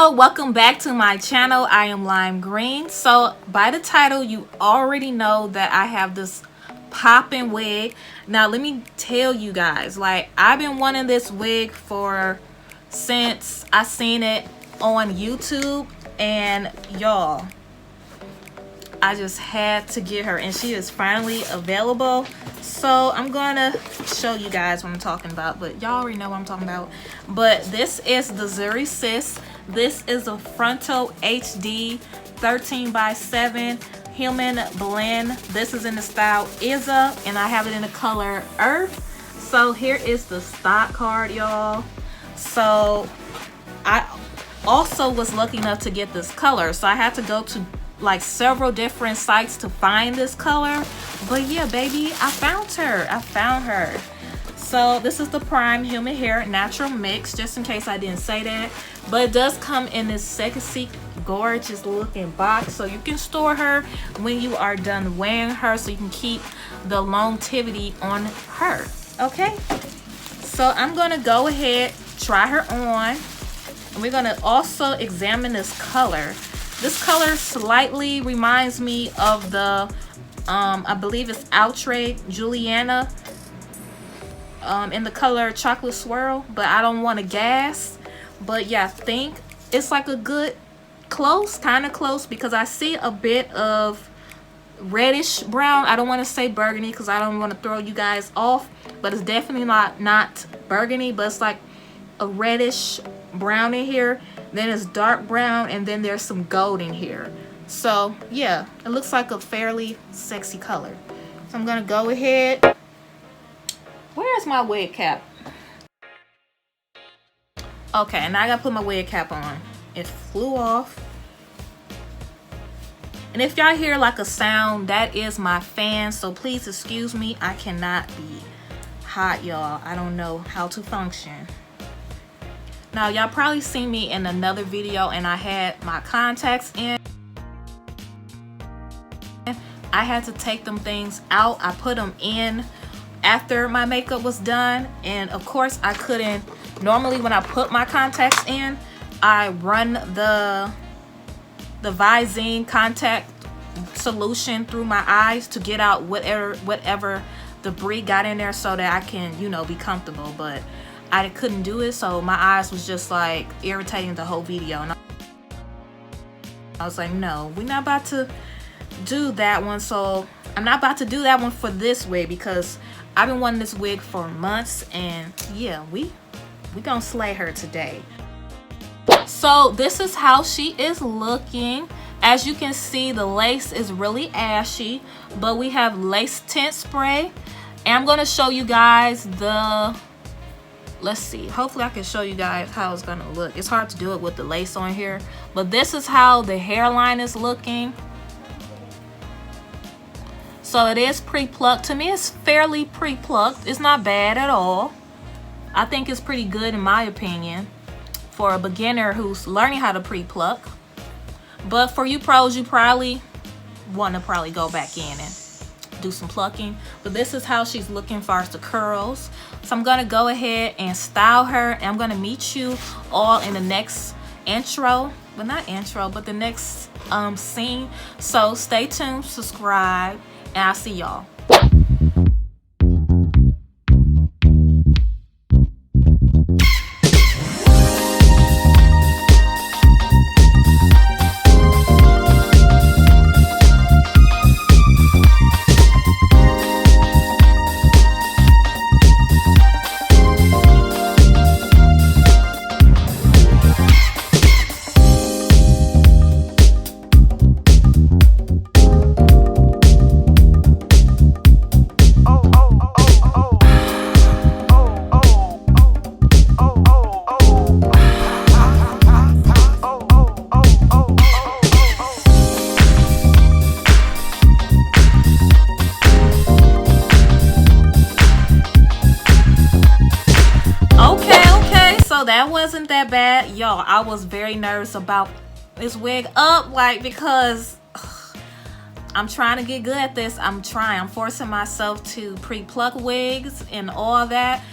Hello, welcome back to my channel. I am Lime Green. So by the title, you already know that I have this popping wig. Now let me tell you guys, like, I've been wanting this wig since I seen it on YouTube, and y'all, I just had to get her, and she is finally available. So I'm gonna show you guys what I'm talking about, but y'all already know what I'm talking about. But this is the Zury Sis. This is a frontal HD 13x7 human blend. This is in the style Iza, and I have it in the color Earth. So here is the stock card, y'all. So I also was lucky enough to get this color, so I had to go to like several different sites to find this color. But yeah, baby, I found her. So this is the prime human hair natural mix, just in case I didn't say that. But it does come in this sexy, gorgeous looking box, so you can store her when you are done wearing her, so you can keep the longevity on her. Okay, so I'm gonna go ahead, try her on, and we're gonna also examine this color. This color slightly reminds me of the I believe it's Outre Juliana in the color Chocolate Swirl, but I don't want to gas. But yeah, I think it's like a good close, kind of close, because I see a bit of reddish brown. I don't want to say burgundy because I don't want to throw you guys off, but it's definitely not burgundy, but it's like a reddish brown in here. Then it's dark brown, and then there's some gold in here. So yeah, it looks like a fairly sexy color. So I'm gonna go ahead. Where's my wig cap? Okay, now I gotta put my wig cap on. It flew off. And if y'all hear like a sound, that is my fan, so please excuse me. I cannot be hot, y'all. I don't know how to function. Now y'all probably seen me in another video, and I had my contacts in. I had to take them things out. I put them in after my makeup was done, and of course I couldn't. Normally when I put my contacts in, I run the Visine contact solution through my eyes to get out whatever debris got in there, so that I can, you know, be comfortable. But I couldn't do it, so my eyes was just like irritating the whole video, and I was like, no, we're not about to do that one. So I'm not about to do that one for this wig, because I've been wanting this wig for months, and yeah, we gonna slay her today. So this is how she is looking. As you can see, the lace is really ashy, but we have lace tint spray, and I'm gonna show you guys the, let's see, hopefully I can show you guys how it's gonna look. It's hard to do it with the lace on here, but this is how the hairline is looking. So it is pre-plucked. To me, it's fairly pre-plucked. It's not bad at all. I think it's pretty good in my opinion for a beginner who's learning how to pre-pluck. But for you pros, you probably want to go back in and do some plucking. But this is how she's looking as far as the curls. So I'm gonna go ahead and style her, and I'm gonna meet you all in the next intro. Well, not intro, but the next scene. So stay tuned, subscribe, and I'll see y'all. That wasn't that bad, y'all. I was very nervous about this wig up, like, because I'm trying to get good at this. I'm forcing myself to pre-pluck wigs and all that,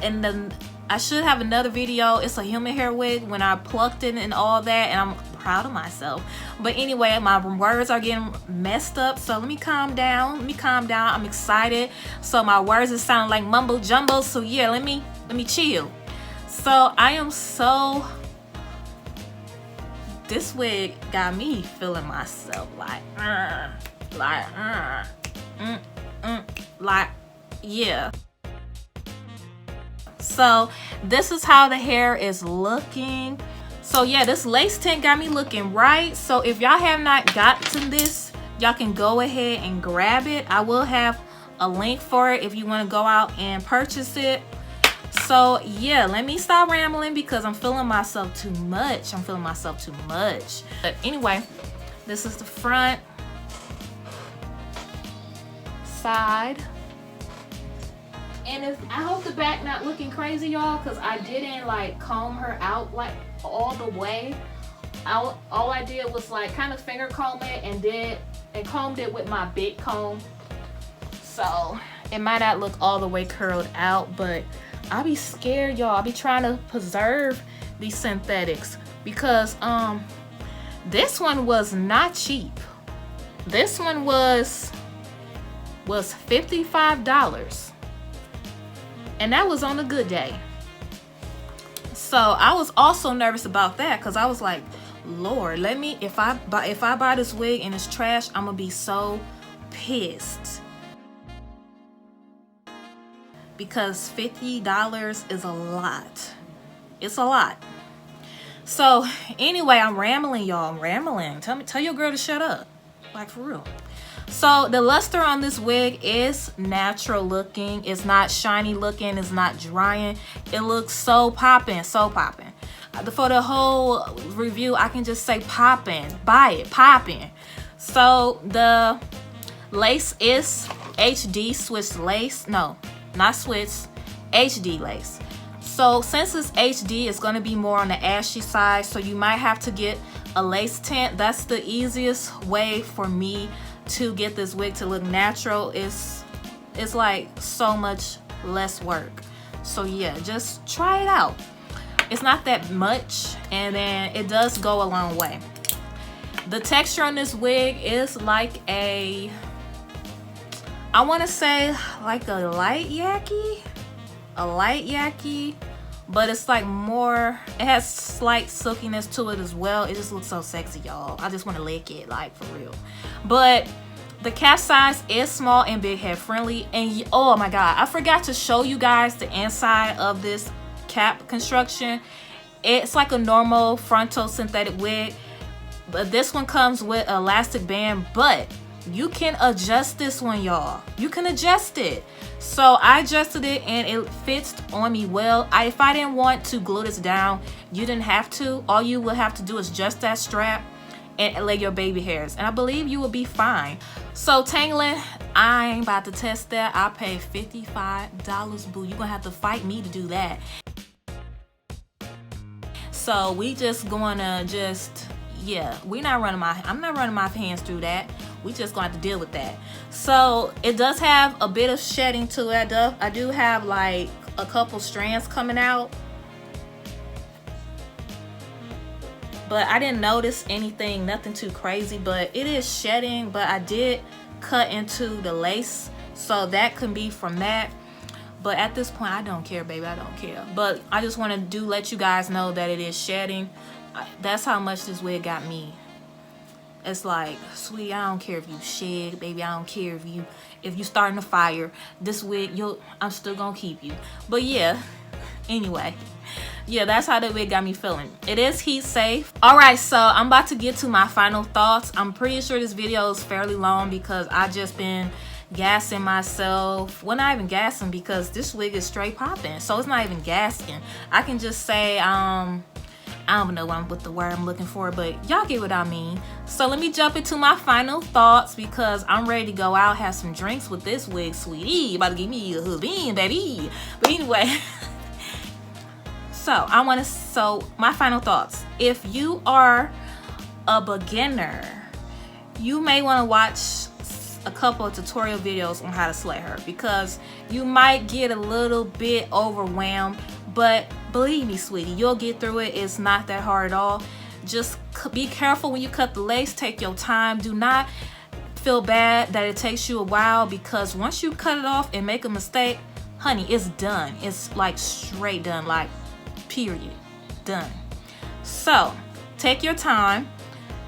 and then I should have another video. It's a human hair wig when I plucked it and all that, and I'm proud of myself. But anyway, my words are getting messed up, so let me calm down. I'm excited, so my words are sounding like mumbo jumbo. So yeah, let me chill. So I am so, this wig got me feeling myself like yeah. So this is how the hair is looking. So yeah, this lace tint got me looking right. So if y'all have not gotten this, y'all can go ahead and grab it. I will have a link for it if you want to go out and purchase it. So yeah, let me stop rambling because I'm feeling myself too much. But anyway, this is the front, side. And if I hope the back not looking crazy, y'all, because I didn't like comb her out like all the way. All I did was like kind of finger comb it and combed it with my big comb. So it might not look all the way curled out, but I'll be scared, y'all. I'll be trying to preserve these synthetics because this one was not cheap. This one was $55. And that was on a good day. So I was also nervous about that because I was like, Lord, if I buy this wig and it's trash, I'm gonna be so pissed. Because $50 is a lot. It's a lot. So anyway, I'm rambling, y'all. I'm rambling. Tell your girl to shut up. Like, for real. So the luster on this wig is natural looking. It's not shiny looking. It's not drying. It looks so popping, so popping. For the whole review, I can just say popping. Buy it, popping. So the lace is HD Swiss lace. No, not Swiss, HD lace. So since it's HD, it's going to be more on the ashy side. So you might have to get a lace tint. That's the easiest way for me to get this wig to look natural. It's like so much less work. So yeah, just try it out. It's not that much, and then it does go a long way. The texture on this wig is like I want to say like a light yaki, but it's like more, it has slight silkiness to it as well. It just looks so sexy, y'all. I just want to lick it, like, for real. But the cap size is small and big head friendly. And oh my god, I forgot to show you guys the inside of this cap construction. It's like a normal frontal synthetic wig, but this one comes with an elastic band. But you can adjust this one, y'all. You can adjust it. So I adjusted it and it fits on me well. If I didn't want to glue this down, you didn't have to. All you would have to do is adjust that strap and lay your baby hairs, and I believe you will be fine. So Tangling, I ain't about to test that. I paid $55, boo. You're gonna have to fight me to do that. So we just gonna yeah, I'm not running my hands through that. We just gonna have to deal with that. So it does have a bit of shedding to it. I do have like a couple strands coming out, but I didn't notice anything, nothing too crazy. But it is shedding, but I did cut into the lace, so that can be from that. But at this point, I don't care, baby. I don't care. But I just want to let you guys know that it is shedding. That's how much this wig got me. It's like, sweetie, I don't care if you shed, baby. I don't care if you starting a fire. This wig, I'm still gonna keep you. But yeah, anyway, yeah, that's how the wig got me feeling. It is heat safe. All right, so I'm about to get to my final thoughts. I'm pretty sure this video is fairly long because I just been gassing myself. Well, not even gassing because this wig is straight popping, so it's not even gassing. I can just say I don't know what the word I'm looking for, but y'all get what I mean. So let me jump into my final thoughts because I'm ready to go out, have some drinks with this wig, sweetie. You about to give me a hoobin, baby. But anyway, so my final thoughts. If you are a beginner, you may want to watch a couple of tutorial videos on how to slay her because you might get a little bit overwhelmed. but believe me, sweetie, you'll get through it. It's not that hard at all. Just be careful when you cut the lace. Take your time. Do not feel bad that it takes you a while, because once you cut it off and make a mistake, honey, it's done. It's like straight done, like period, done. So take your time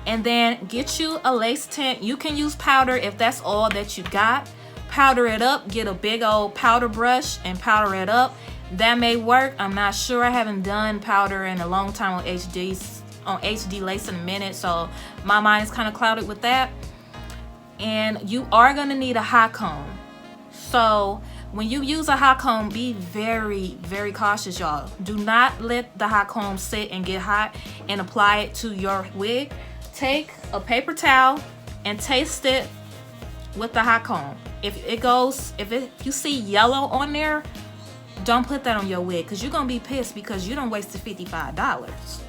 and then get you a lace tint. You can use powder if that's all that you got. Powder it up. Get a big old powder brush and powder it up. That may work. I'm not sure. I haven't done powder in a long time on HD lace in a minute, so my mind is kind of clouded with that. And you are going to need a hot comb. So when you use a hot comb, be very, very cautious, y'all. Do not let the hot comb sit and get hot and apply it to your wig. Take a paper towel and taste it with the hot comb. If you see yellow on there, don't put that on your wig, because you're gonna be pissed because you done wasted $55.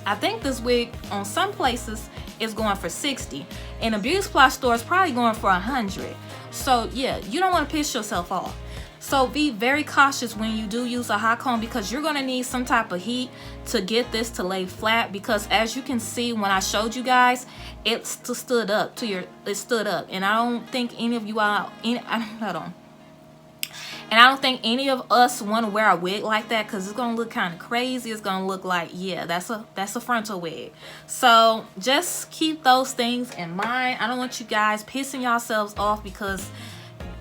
I think this wig on some places is going for $60, and a beauty supply store is probably going for $100. So yeah, you don't want to piss yourself off. So be very cautious when you do use a hot comb, because you're gonna need some type of heat to get this to lay flat, because as you can see when I showed you guys, it stood up, and I don't think any of you are And I don't think any of us want to wear a wig like that, because it's going to look kind of crazy. It's going to look like, yeah, that's a frontal wig. So just keep those things in mind. I don't want you guys pissing yourselves off because,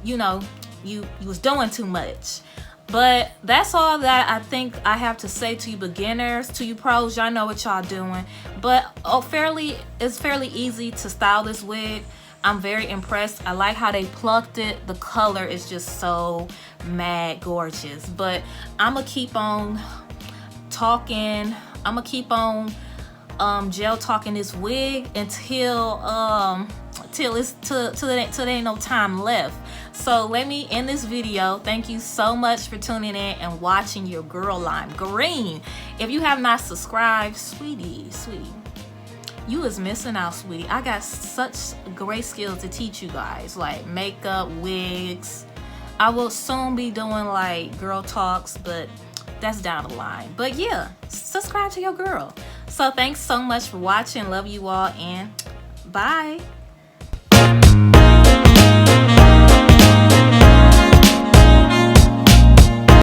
you know, you was doing too much. But that's all that I think I have to say to you beginners. To you pros, y'all know what y'all doing. But it's fairly easy to style this wig. I'm very impressed. I like how they plucked it. The color is just so mad gorgeous. But I'm gonna keep on talking. I'm gonna keep on gel talking this wig until there ain't no time left. So let me end this video. Thank you so much for tuning in and watching your girl Lime Green. If you have not subscribed, sweetie, you is missing out, sweetie. I got such great skills to teach you guys, like makeup, wigs. I will soon be doing like girl talks, but that's down the line. But yeah, subscribe to your girl. So thanks so much for watching. Love you all, and bye.